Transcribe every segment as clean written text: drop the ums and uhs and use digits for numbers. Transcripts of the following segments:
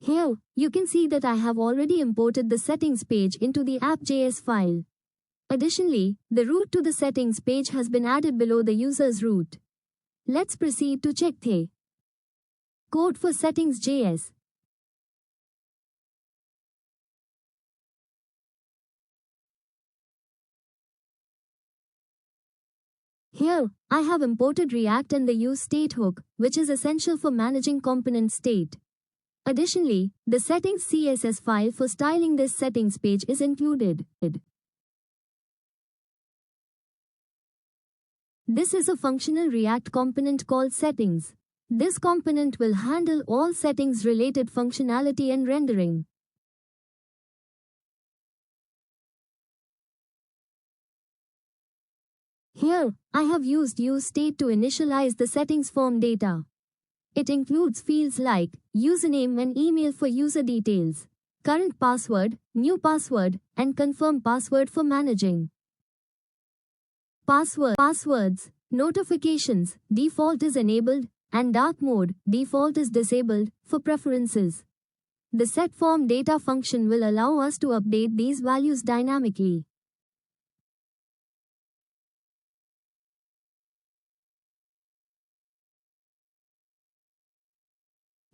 Here, you can see that I have already imported the settings page into the app.js file. Additionally, the route to the settings page has been added below the user's route. Let's proceed to check the code for settings.js. Here, I have imported React and the useState hook, which is essential for managing component state. Additionally, the settings CSS file for styling this settings page is included. This is a functional React component called settings. This component will handle all settings-related functionality and rendering. Here, I have used useState to initialize the settings form data. It includes fields like username and email for user details, current password, new password, and confirm password for managing passwords, notifications, default is enabled, and dark mode, default is disabled, for preferences. The setForm data function will allow us to update these values dynamically.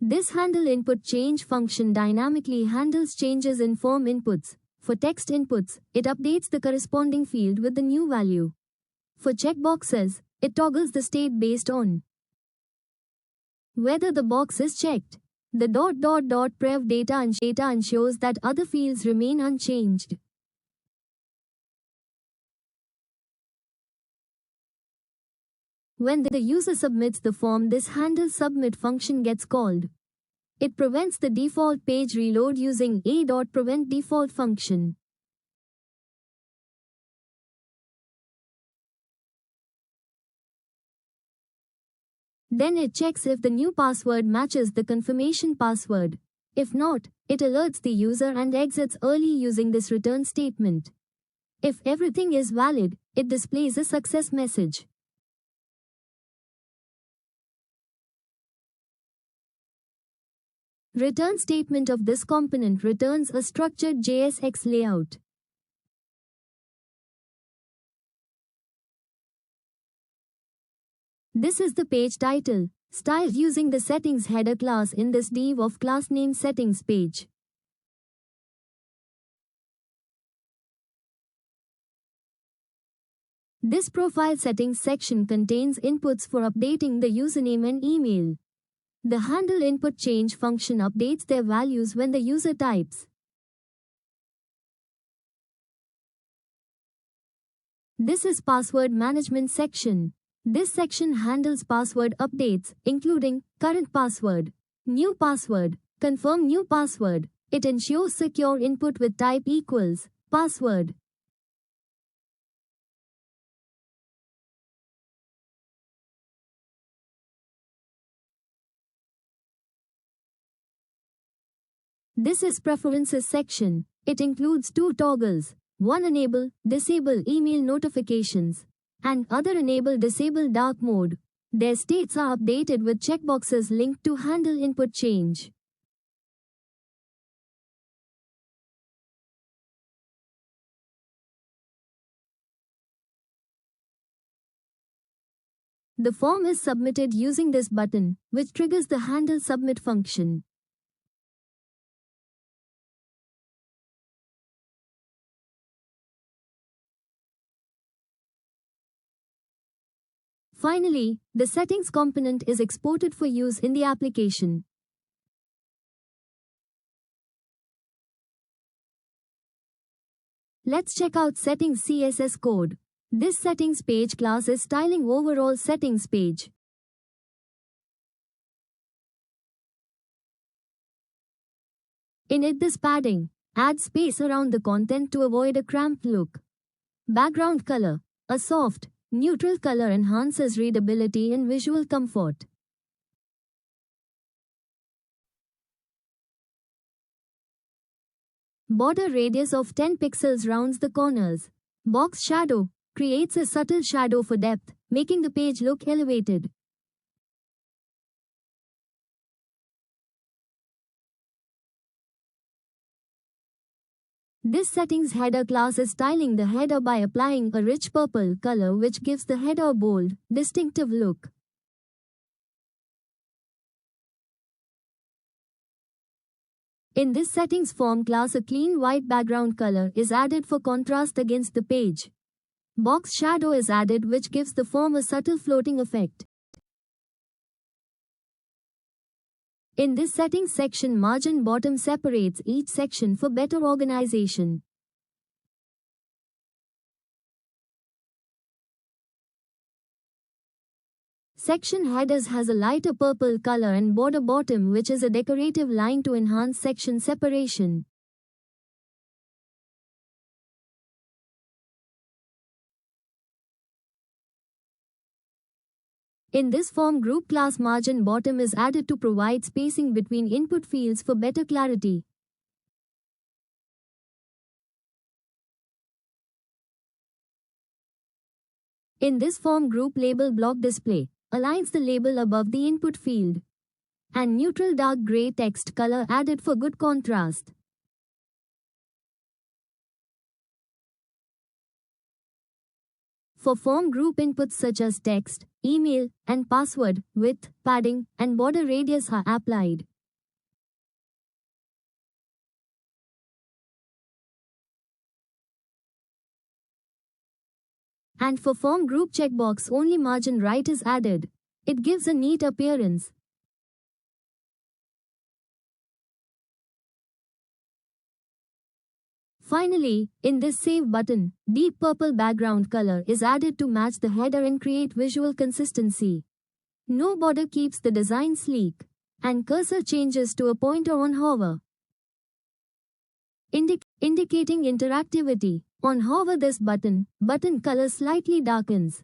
This handle input change function dynamically handles changes in form inputs. For text inputs, it updates the corresponding field with the new value. For checkboxes, it toggles the state based on whether the box is checked. The ... prev data ensures that other fields remain unchanged. When the user submits the form, this handle submit function gets called. It prevents the default page reload using a.prevent default function. Then it checks if the new password matches the confirmation password. If not, it alerts the user and exits early using this return statement. If everything is valid, it displays a success message. Return statement of this component returns a structured JSX layout. This is the page title, styled using the settings header class in this div of class name settings page. This profile settings section contains inputs for updating the username and email. The handle input change function updates their values when the user types. This is password management section. This section handles password updates, including current password, new password, confirm new password. It ensures secure input with type equals password. This is preferences section. It includes two toggles. One enable, disable email notifications, and other enable disable dark mode. Their states are updated with checkboxes linked to handle input change. The form is submitted using this button, which triggers the handle submit function. Finally, the settings component is exported for use in the application. Let's check out settings CSS code. This settings page class is styling overall settings page. In it, this padding adds space around the content to avoid a cramped look. Background color, a soft, neutral color enhances readability and visual comfort. Border radius of 10 pixels rounds the corners. Box shadow creates a subtle shadow for depth, making the page look elevated. This settings header class is styling the header by applying a rich purple color which gives the header a bold, distinctive look. In this settings form class, a clean white background color is added for contrast against the page. Box shadow is added which gives the form a subtle floating effect. In this settings section, margin bottom separates each section for better organization. Section headers has a lighter purple color and border bottom which is a decorative line to enhance section separation. In this form, group class margin bottom is added to provide spacing between input fields for better clarity. In this form, group label block display aligns the label above the input field. And neutral dark gray text color added for good contrast. For form, group inputs such as text, email, and password, width, padding, and border radius are applied. And for form group checkbox, only margin right is added. It gives a neat appearance. Finally, in this save button, deep purple background color is added to match the header and create visual consistency. No border keeps the design sleek, and cursor changes to a pointer on hover, indicating interactivity. On hover this button color slightly darkens.